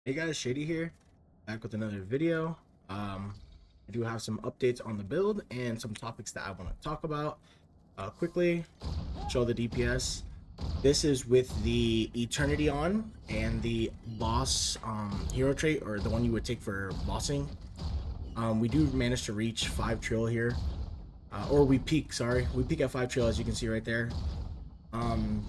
Hey guys, Shady here, back with another video. I do have some updates on the build and some topics that I want to talk about. Quickly, show the DPS. This is with the Eternity on and the boss hero trait, or the one you would take for bossing. We do manage to reach 5 trill here, or we peak, sorry. We peak at 5 trill, as you can see right there. Um,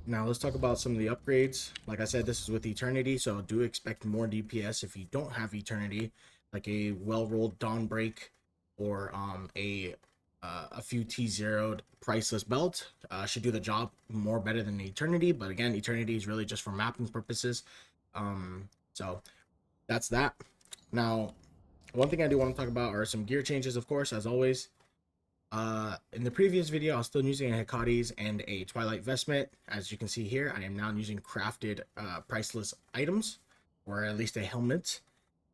Now let's talk about some of the upgrades. Like I said, this is with Eternity, so do expect more DPS if you don't have Eternity, like a well-rolled Dawn Break or a few T0'd priceless belt. Should do the job more better than Eternity, but again, Eternity is really just for mapping purposes. So that's that. Now, one thing I do want to talk about are some gear changes, of course, as always. In the previous video, I was still using a Hecate's and a Twilight Vestment. As you can see here, I am now using crafted priceless items, or at least a helmet.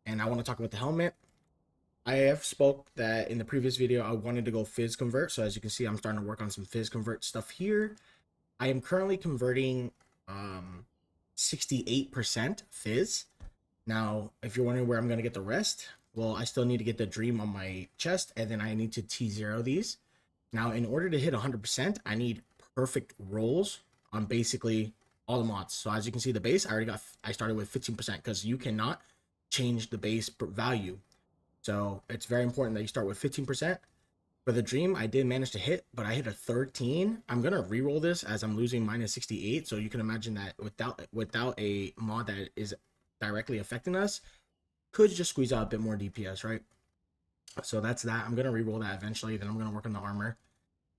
And I want to talk about the helmet. I have spoke that in the previous video, I wanted to go Fizz Convert. So as you can see, I'm starting to work on some Fizz Convert stuff here. I am currently converting 68% Fizz. Now, if you're wondering where I'm going to get the rest, well, I still need to get the Dream on my chest, and then I need to T0 these. Now, in order to hit 100%, I need perfect rolls on basically all the mods. So as you can see, the base, I started with 15% because you cannot change the base value. So it's very important that you start with 15%. For the Dream, I did manage to hit, but I hit a 13. I'm going to re-roll this as I'm losing minus 68. So you can imagine that without a mod that is directly affecting us, could just squeeze out a bit more DPS, right? So that's that. I'm going to re-roll that eventually. Then I'm going to work on the armor.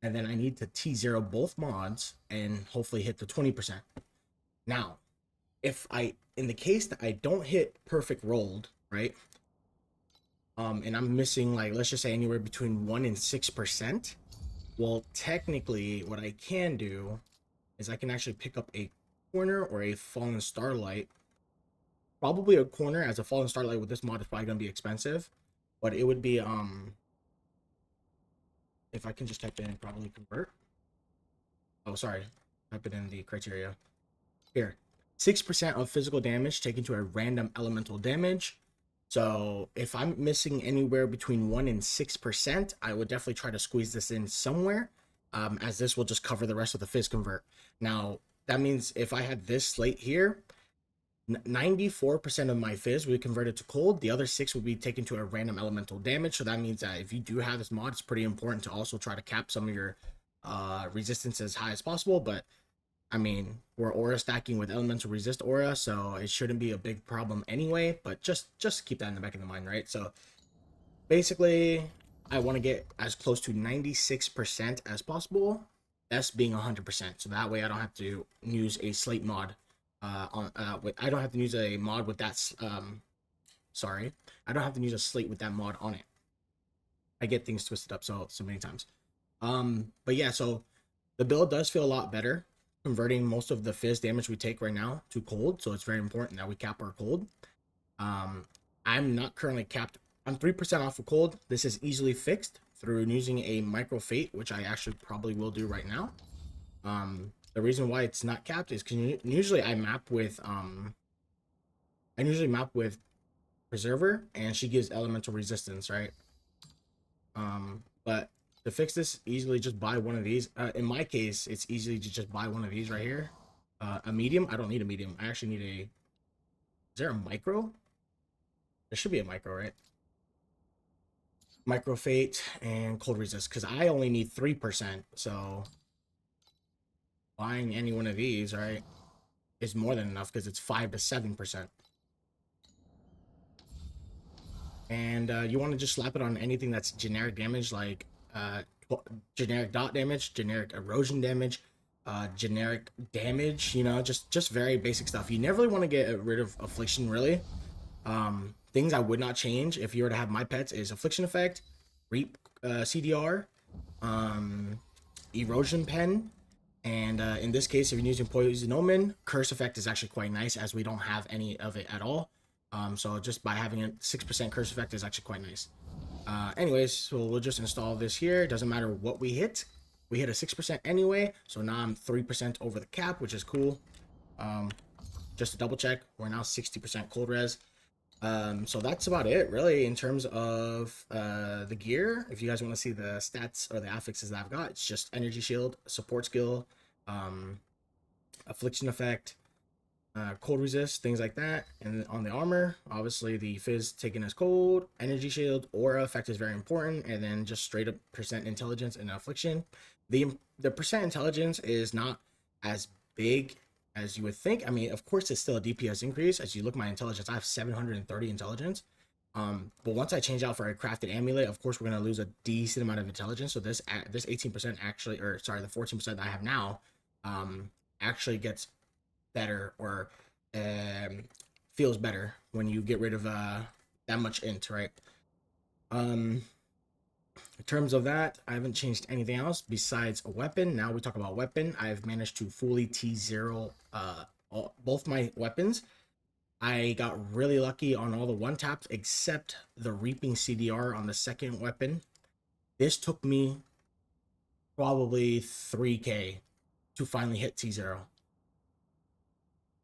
And then I need to T0 both mods and hopefully hit the 20%. Now, in the case that I don't hit perfect rolled, right? And I'm missing, like, let's just say anywhere between 1 and 6%. Well, technically, what I can do is I can actually pick up a corner or a fallen starlight. Probably a corner, as a fallen starlight with this mod is probably gonna be expensive, but it would be if I can just type in probably convert. Oh, sorry, type it in the criteria here. 6% of physical damage taken to a random elemental damage. So if I'm missing anywhere between 1 and 6%, I would definitely try to squeeze this in somewhere, as this will just cover the rest of the fizz convert. Now that means if I had this slate here, 94% of my fizz would be converted to cold. The other 6 would be taken to a random elemental damage. So that means that if you do have this mod, it's pretty important to also try to cap some of your resistance as high as possible. But I mean, we're aura stacking with elemental resist aura, so it shouldn't be a big problem anyway. But just keep that in the back of the mind, right? So basically, I want to get as close to 96% as possible. S being 100%. So that way I don't have to use a slate mod. I don't have to use a mod with that. Sorry, I don't have to use a slate with that mod on it. I get things twisted up so many times. But yeah, so the build does feel a lot better, converting most of the fizz damage we take right now to cold. So it's very important that we cap our cold. I'm not currently capped. I'm 3% off of cold. This is easily fixed through using a micro fate, which I actually probably will do right now. The reason why it's not capped is because usually I usually map with Preserver, and she gives elemental resistance, right? But to fix this, easily just buy one of these. In my case, it's easy to just buy one of these right here. A medium. I don't need a medium. I actually need a. Is there a micro? There should be a micro, right? Micro fate and cold resist, because I only need 3%. So buying any one of these, right, is more than enough because it's 5 to 7%. And you want to just slap it on anything that's generic damage, like generic dot damage, generic erosion damage, generic damage, you know, just very basic stuff. You never really want to get rid of affliction, really. Things I would not change if you were to have my pets is affliction effect, reap CDR, erosion pen, and in this case, if you're using poison omen, curse effect is actually quite nice, as we don't have any of it at all. So just by having a 6% curse effect is actually quite nice. Anyways, so we'll just install this here. It doesn't matter what we hit. We hit a 6% anyway, so now I'm 3% over the cap, which is cool. just to double check, we're now 60% cold res. So that's about it, really, in terms of the gear. If you guys want to see the stats or the affixes that I've got, it's just energy shield, support skill, affliction effect, cold resist, things like that. And on the armor, obviously the fizz taken as cold, energy shield, aura effect is very important, and then just straight up percent intelligence and affliction. The percent intelligence is not as big as you would think. I mean, of course, it's still a DPS increase. As you look at my intelligence, I have 730 intelligence. But once I change out for a crafted amulet, of course, we're gonna lose a decent amount of intelligence. So this 18% actually, or sorry, the 14% that I have now, actually gets better, or feels better when you get rid of that much int, right? In terms of that, I haven't changed anything else besides a weapon. Now we talk about weapon. I've managed to fully T0 both my weapons. I got really lucky on all the one taps except the Reaping CDR on the second weapon. This took me probably 3k to finally hit T0.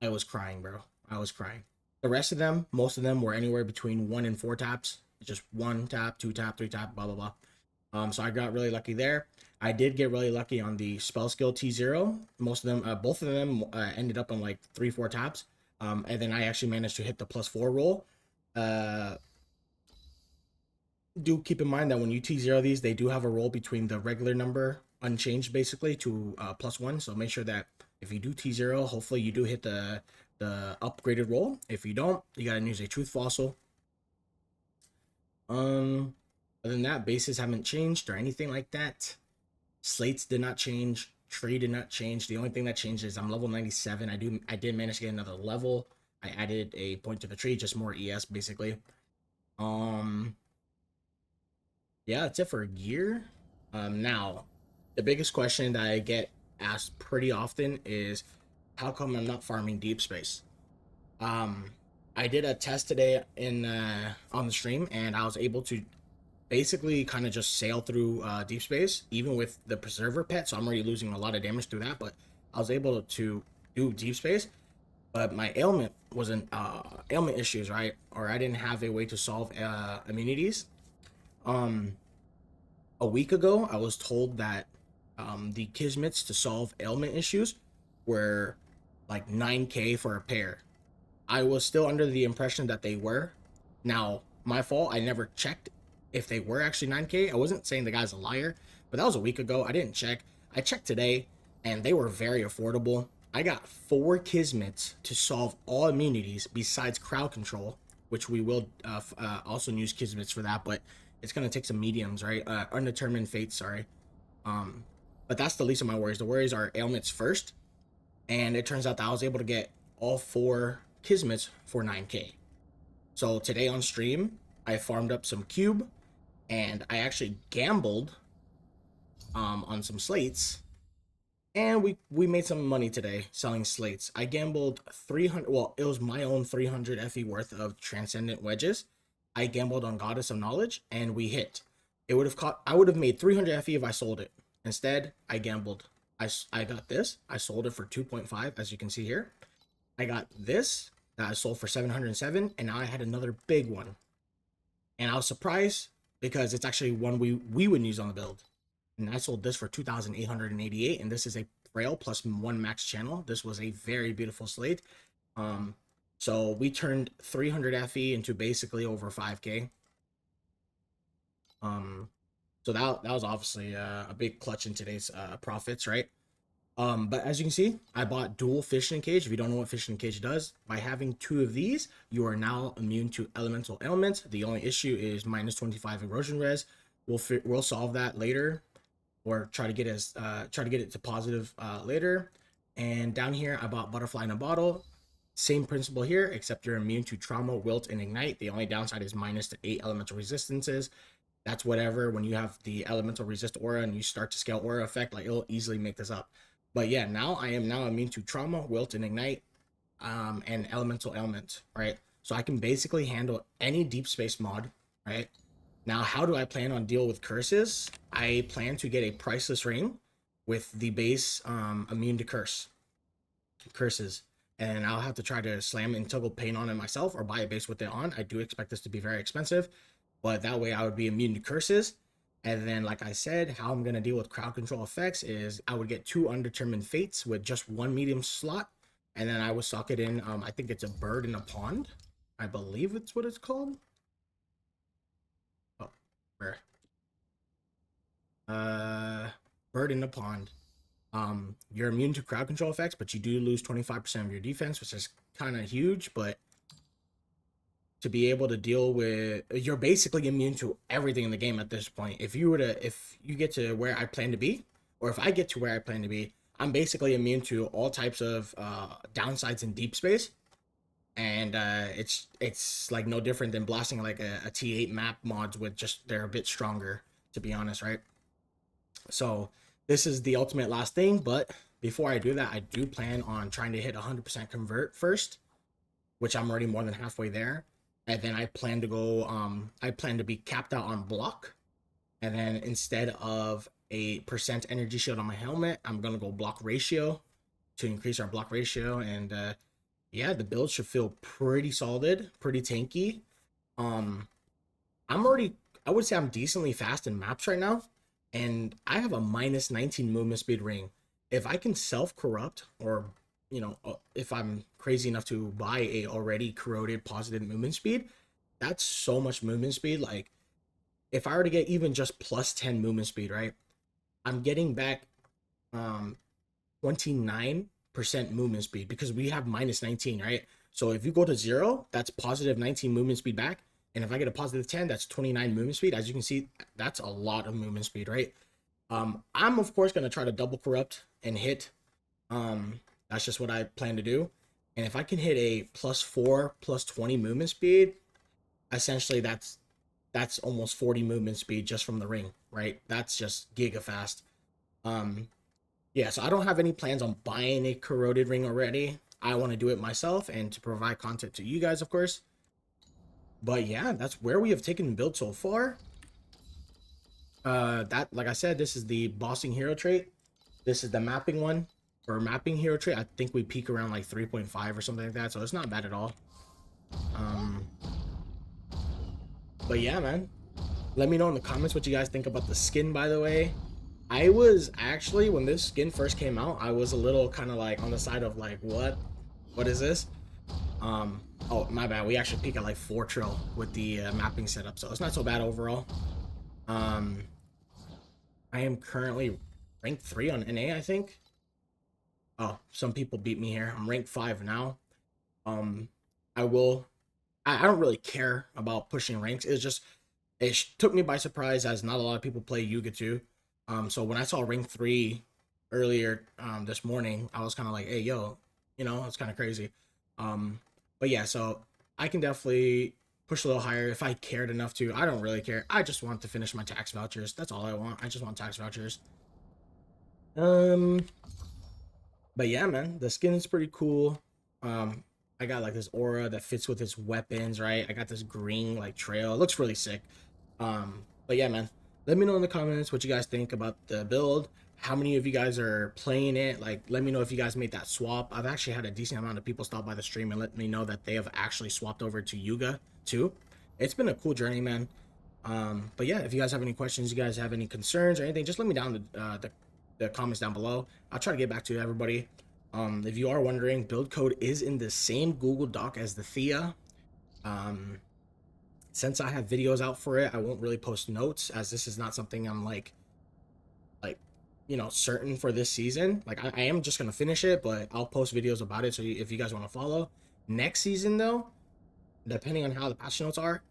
I was crying, bro. I was crying. The rest of them, most of them were anywhere between 1 and 4 taps. Just 1 tap, 2 tap, 3 tap, blah, blah, blah. So I got really lucky there. I did get really lucky on the spell skill T0. Most of them, both of them ended up on like 3-4 taps. And then I actually managed to hit the +4 roll. Do keep in mind that when you T0 these, they do have a roll between the regular number unchanged basically to +1. So make sure that if you do T0, hopefully you do hit the upgraded roll. If you don't, you gotta use a truth fossil. Other than that, bases haven't changed or anything like that. Slates did not change. Tree did not change. The only thing that changed is I'm level 97. I did manage to get another level. I added a point to the tree, just more ES basically. Yeah, that's it for gear. Now, the biggest question that I get asked pretty often is, how come I'm not farming deep space? I did a test today on the stream, and I was able to basically kind of just sail through deep space, even with the preserver pet. So I'm already losing a lot of damage through that, but I was able to do deep space. But my ailment wasn't ailment issues, right? Or I didn't have a way to solve immunities. A week ago, I was told that the Kismets to solve ailment issues were like 9k for a pair. I was still under the impression that they were. Now, my fault, I never checked if they were actually 9k. I wasn't saying the guy's a liar, but that was a week ago. I didn't check. I checked today, and they were very affordable. I got 4 Kismets to solve all immunities besides crowd control, which we will also use Kismets for that, but it's going to take some mediums, right? Undetermined fates, sorry. But that's the least of my worries. The worries are ailments first, and it turns out that I was able to get all 4 Kismets for 9k. So today on stream, I farmed up some cube, and I actually gambled on some slates, and we made some money today selling slates. I gambled 300, well, it was my own 300 FE worth of transcendent wedges. I gambled on Goddess of Knowledge, and we hit. It would have I would have made 300 FE if I sold it. Instead, I gambled. I got this. I sold it for 2.5, as you can see here. I got this that I sold for 707, and now I had another big one. And I was surprised because it's actually one we would use on the build. And I sold this for 2,888, and this is a frail plus 1 max channel. This was a very beautiful slate. So we turned 300 FE into basically over 5k. So that was obviously a big clutch in today's profits, right? But as you can see, I bought dual fishing cage. If you don't know what fishing cage does, by having 2 of these, you are now immune to elemental ailments. The only issue is minus 25 erosion res. We'll solve that later, or try to get it to positive later. And down here, I bought butterfly in a bottle. Same principle here, except you're immune to trauma, wilt, and ignite. The only downside is minus to 8 elemental resistances. That's whatever. When you have the elemental resist aura and you start to scale aura effect, like, it'll easily make this up. But yeah, now I am now immune to trauma, wilt, and ignite, and elemental ailment, right? So I can basically handle any deep space mod, right? Now, how do I plan on deal with curses? I plan to get a priceless ring with the base immune to curses. and I'll have to try to slam integral pain on it myself or buy a base with it on. I do expect this to be very expensive, but that way I would be immune to curses. And then, like I said, how I'm going to deal with crowd control effects is I would get 2 undetermined fates with just 1 medium slot, and then I would sock it in. I think it's a bird in a pond. I believe it's what it's called. Oh, where? Bird in the pond. You're immune to crowd control effects, but you do lose 25% of your defense, which is kind of huge. But to be able to deal with, you're basically immune to everything in the game at this point. If you get to where I plan to be, or if I get to where I plan to be, I'm basically immune to all types of downsides in deep space. And it's like no different than blasting like a T8 map mods with just they're a bit stronger, to be honest, right? So this is the ultimate last thing, but before I do that, I do plan on trying to hit 100% convert first, which I'm already more than halfway there. And then I plan to go, I plan to be capped out on block. And then instead of a percent energy shield on my helmet, I'm going to go block ratio to increase our block ratio. And yeah, the build should feel pretty solid, pretty tanky. I would say I'm decently fast in maps right now. And I have a minus 19 movement speed ring. If I can self-corrupt, or if I'm crazy enough to buy a already corroded positive movement speed, that's so much movement speed. Like if I were to get even just plus 10 movement speed, right, I'm getting back 29% movement speed because we have minus 19, right? So if you go to 0, that's positive 19 movement speed back. And if I get a positive 10, that's 29 movement speed. As you can see, that's a lot of movement speed, right? I'm of course going to try to double corrupt and hit. That's just what I plan to do. And if I can hit a +4, +20 movement speed, essentially that's almost 40 movement speed just from the ring, right? That's just giga fast. Yeah, so I don't have any plans on buying a corroded ring already. I want to do it myself and to provide content to you guys, of course. But yeah, that's where we have taken the build so far. That, like I said, this is the bossing hero trait. This is the mapping one. For mapping hero trait, I think we peak around like 3.5 or something like that, so it's not bad at all. But yeah, man, let me know in the comments what you guys think about the skin, by the way. I was actually, when this skin first came out, I was a little kind of like on the side of like, what is this? Oh, my bad. We actually peak at like 4 trill with the mapping setup, so it's not so bad overall. I am currently rank 3 on NA, I think. Oh, some people beat me here. I'm rank 5 now. I don't really care about pushing ranks. It's just, it took me by surprise as not a lot of people play Youga too. So when I saw rank 3 earlier this morning, I was kind of like, hey, yo, it's kind of crazy. But yeah, so I can definitely push a little higher if I cared enough to. I don't really care. I just want to finish my tax vouchers. That's all I want. I just want tax vouchers. But yeah, man, the skin is pretty cool. I got like this aura that fits with his weapons, right? I got this green like trail. It looks really sick. But yeah, man, let me know in the comments what you guys think about the build. How many of you guys are playing it? Like, let me know if you guys made that swap. I've actually had a decent amount of people stop by the stream and let me know that they have actually swapped over to Youga too. It's been a cool journey, man. But yeah, if you guys have any questions, you guys have any concerns or anything, just let me down the comments down below. I'll try to get back to everybody. If you are wondering, build code is in the same Google Doc as the Thea. Since I have videos out for it, I won't really post notes as this is not something I'm like certain for this season. Like I am just gonna finish it, but I'll post videos about it. So if you guys want to follow next season, though, depending on how the patch notes are,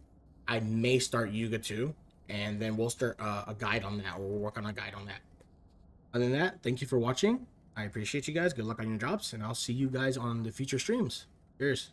I may start Youga too, and then we'll start a guide on that, or we'll work on a guide on that. Other than that, thank you for watching. I appreciate you guys. Good luck on your jobs, and I'll see you guys on the future streams. Cheers.